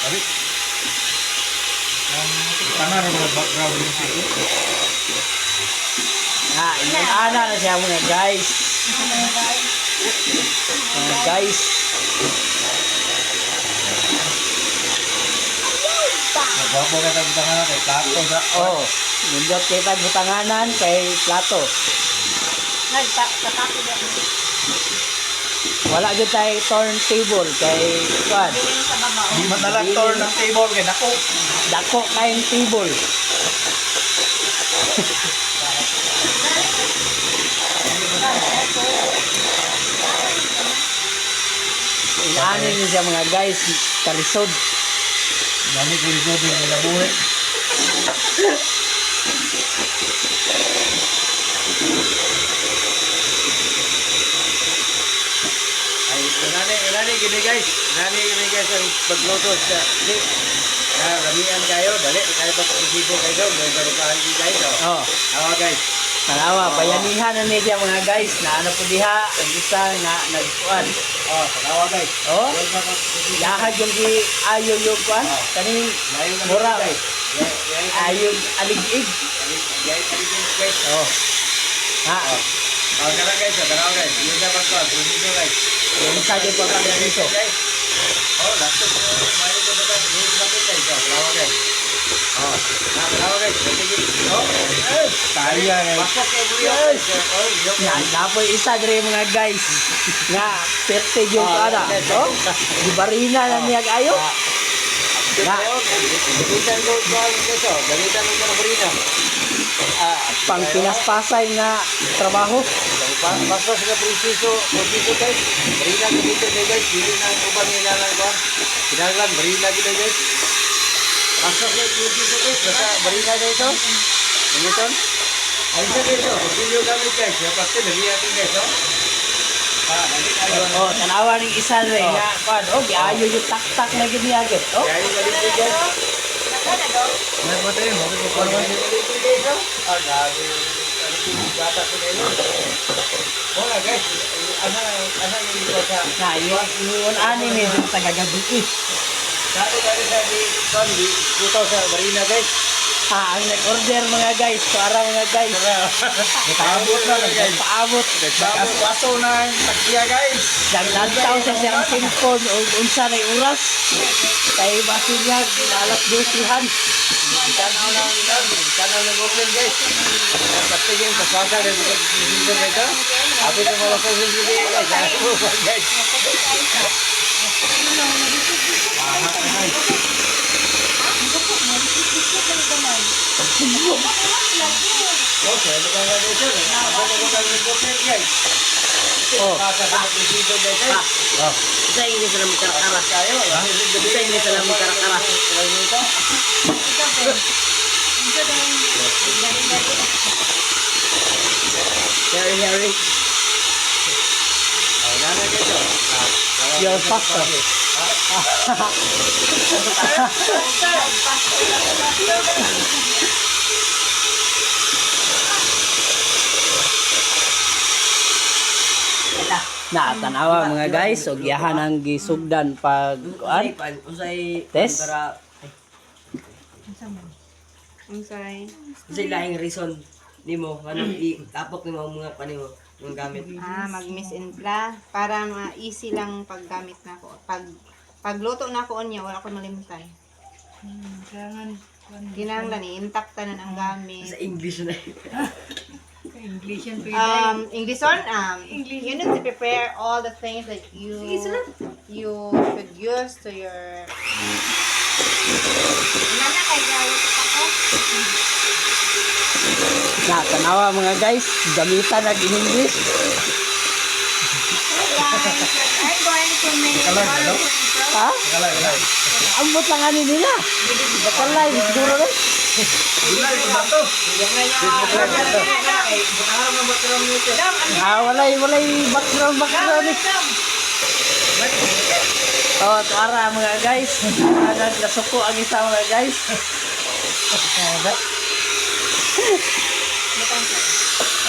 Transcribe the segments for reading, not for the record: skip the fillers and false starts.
Abi. Tangan mga background music. Ana na siya mga guys. Mga guys. Nagwapo ka tayong tangan kay plato sa. Oh, nindot kita butanganan kay plato. Nagtatako na. Wala gyud tay turntable kay kuan. Sa baba. Di matalag turn ng table kay dako. Dako kayong table. Inaani niyo siya mga guys, kalisod. Dami ko rin din nila buhay. Ay, inani gini guys. Inani gini guys ang pagluto sa di. Ramian kayo, dali kayo pag-isipo kayo, may kayo guys. Oh, Awa guys. tanawa bayanihan na niya mga guys na ano po diha ang isa nga nagkuan. Oh, awa guys. Oh, lahad yung di ayo yung kuan. Kani mura guys. ayo alig-ig. Guys. Oh. Ha, Oh, kara guys, kara guys. Yung dapat ko, dito guys. yung sa di pa dito. Oh, last ko mayo ko dapat dito guys. Awa guys. Oh, awa guys. Oh, kaya guys. Pasok kay buyo guys. Oh, Nga, napoy isa dire mga guys. Nga, perte yung ana. Oh, di barina na niya ayo. Nga, Galitan ko guys. Galitan ko na barina. pang pinaspasay nga trabaho. Pasok sa presiso guys. Barina dito guys. Dili na uban nila lang ba. Kinahanglan barina gid guys. Pasok sa presiso guys. Basta barina dito. Dito. Ay sa dito. Video gamit guys. Pasti lagi atin guys. Oh, tanawa ning isa rin nga kuan. Oh, giayo yung tak-tak na gid niya gid. Oh. Kaya galit guys. Nagmatay mo ko parang guys. Ah, gabi. Bata ko nilo. Hola guys. Ana yung dito sa Na, yung ani ni dun sa gagabi. Dati sa di dito sa Marina guys. Ha, ang nag-order mga guys, para mga guys. Paabot na guys. Paabot. Paso na takya guys. Naglantaw sa siyang cellphone o unsa na oras. Kay basin niya, alas 12han. Tanaw na problem guys. Pati yung pasasa rin dito guys. Abi ko mga sa dito guys. Okay, ano ka nga dito? Ako ko guys. Oh. Isa ini sila magkarakara. Isa ini sila magkarakara. Harry. Your pastor. Na, tanawa mga guys, og yahan ang gisugdan pag kuan. Usay Test? Usay Kasi lahing reason nimo kanang itapok nimo ang mga panimo mga gamit. mag-miss and blah para easy lang paggamit na ko. Pagluto na ko niya wala ko malimtay. Kinahanglan i-intact na ang gamit. Sa English na. English on you need to prepare all the things that you should use to your nana kay gawin ako. Na, tanawa mga guys, gamitan nag in English. I'm going to make Ha? Ambot lang ani nila. Bakalay, siguro rin. Walay background eh. Oh, tara mga guys. Nagkasuko ang isa mga guys.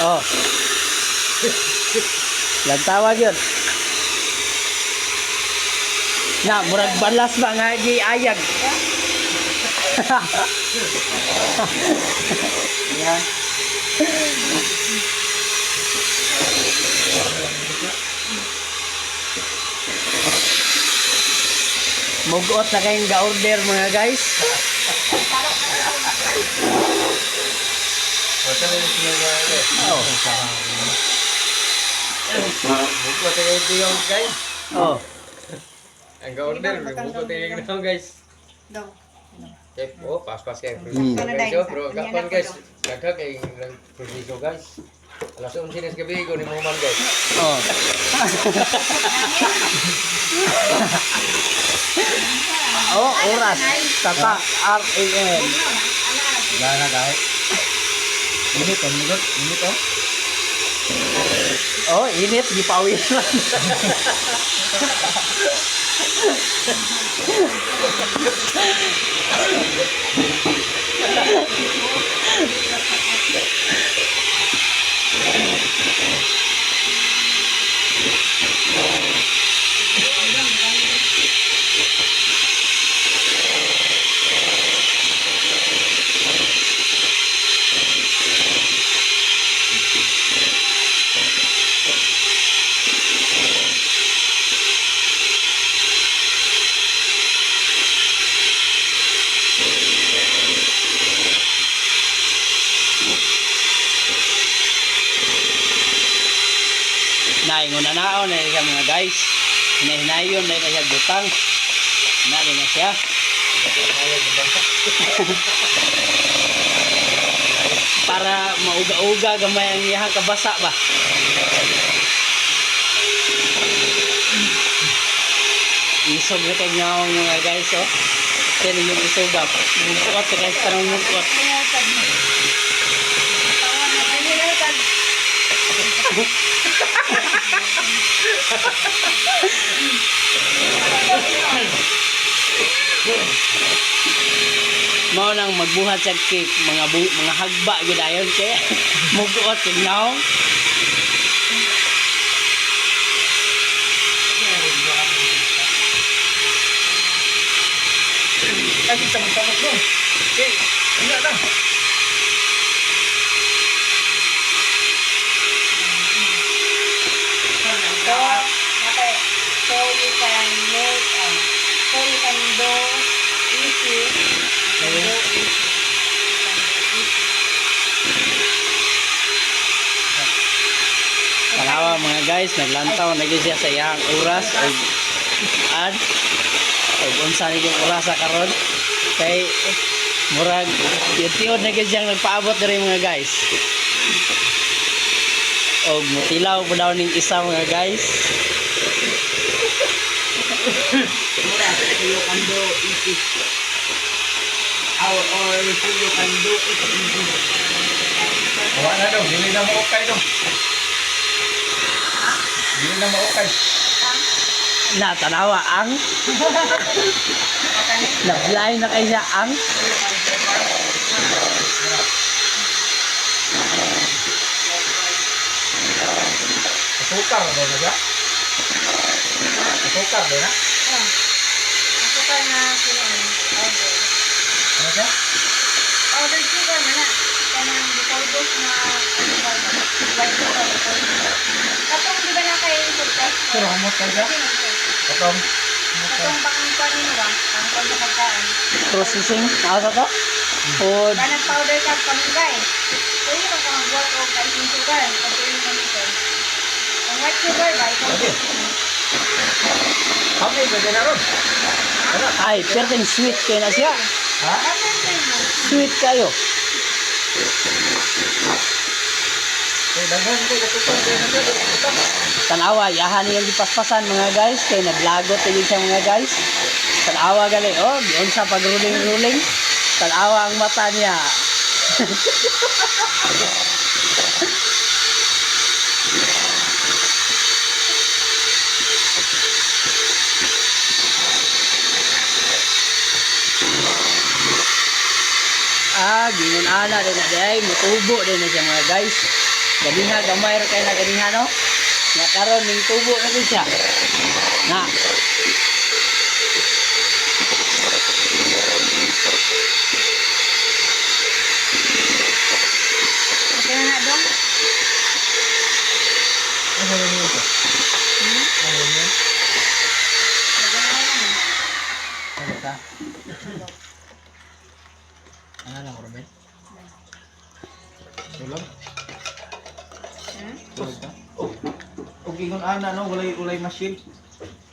Oh. Lantawag yun. Na, murag balas ba nga giayag. Yan. Mugot na kayong ga-order mga guys. Basta na yung sinagawa. Oh. Buko tayo yung guys. Oh. Ang ga-order, buko tayo yung guys. Daw. Okay, pas-pas kayo. Hmm. Guys, bro, kapan guys? Nagka kayo nag-proviso guys. Alas 11 na sa gabi, ko ni Muman guys. Oh. Oh, oras. Tata, R-A-N. Wala na kahit. Init, ang ligot. Init, oh. Oh, init, di pawis na. Naingon na naon na siya mga guys. Hinahinayon na siya butang. Nali na siya. Para mauga-uga gamay ang iyang kabasa ba. Isog na kay nyaong mga guys oh. Kaya yung isugap. Mungkot sa guys parang mungkot. Mao nang magbuhat sa cake mga hagba gyud ayon kay muguot tignaw. Kasi sama-sama mo. Okay, hindi na. So you can make, so you can do easy. You can do easy. You can do easy. Kalawa mga guys, naglantaw na gyud siya sa iyang oras ug ad ug unsa ni yung oras sa karon kay murag tiod na gyud siyang nagpaabot diri mga guys. Og mutilaw po daw ning isa mga guys. Mura, you can do easy. Or you can do it easy. Wala na daw, dili na mo okay daw. Dili na mo okay. Na tanawa ang nablay na kay siya ang Sukar daw na siya. Sukar daw na. Masukar na order. Ano siya? Order sugar na na. Kanang deposit na white sugar. Katong di ba na kay sugar? Pero humot ka siya. Katong. Katong pangangkuan nyo ba? Pangangkuan sa pagkain. processing asa to? Food. Kanang powder ka pamigay. So yun ang pangangkuan o icing sugar. Pag yun yung nito. Ang white sugar ba? Kami pwede na ron. Ano? Ay, perting sweet kayo na siya. Ha? Sweet kayo. Eh, daghan ko katukon kayo na siya. Tanawa, yahan yung dipaspasan mga guys. Kay naglagot na yun siya mga guys. Tanawa gali. Oh, yun sa pag-ruling-ruling. Tanawa ang mata niya. Gingon ana din na day mutubo din na siya mga guys. Ganiha gamay ra kay na ganiha no. Nya karon ning tubo na gid siya. Na. Ano ka? Ano lang, Ruben? Tulog? Hmm? Tulog ka? O gingon ana no, walay machine.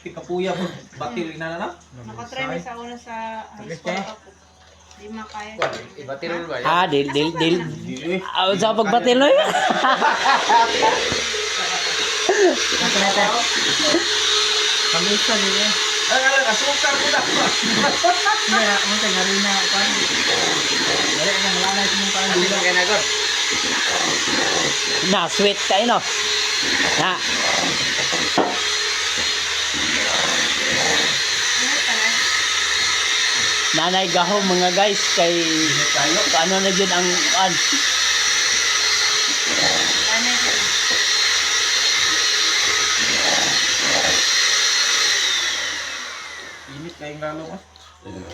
Pikapuya po, batil na na. Nakatry mo sa una sa high school ako. Di makaya. Ibatil ba? Ah, dil. Dili. Ah, sa pagbatil na yun. Kamusta niya? Ay, alam, asukar ko na. Kaya, mo sa harina, kan. Wala na, wala na itong parang dilo. Na, sweet kayo, no? Na. Nanay gahom mga guys kay ano na dyan ang Lanay ko. Init kayong lalo mo.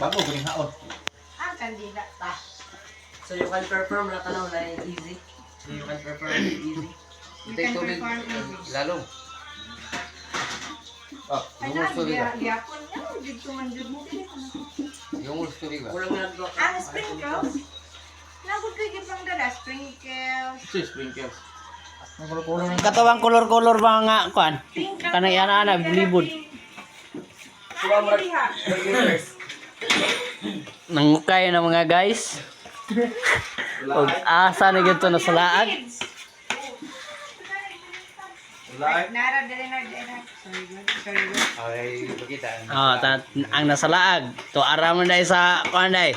Bago, guling haon. Ang kandida ta. So you can perform na tanaw na easy. You can perform easy. You can perform easy. Lalong. Oh, Ay na, giyapon niya. Jud ko man jud mo. Dili ko na. yung tubig ba? Kulang na dito. Ang sprinkles. Nagod kayo gipang dala. Sprinkles. Si sprinkles. katawang kolor-kolor mga kuan. Kanay ana blibod. Ano yung diha? Nangukay na mga guys. Og asa na gito na salaag. Nara, dali na. Sorry, good. Okay, makita. Ang nasalaag. To ara man dai sa kuan dai.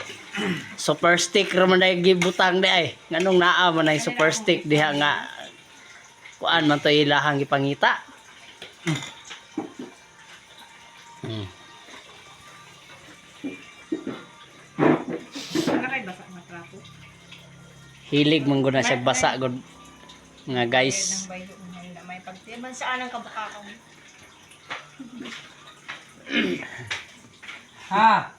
Super stick ra man dai gibutang dai. Nganong naa man dai super stick diha nga kuan man to ilahang gipangita. Ano kayo basa na trapo? Hilig man gud na siya basa gud mga guys. Nang bayo mo na may pagtiman sa anang kabakakaw. Ha!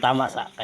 Tama sa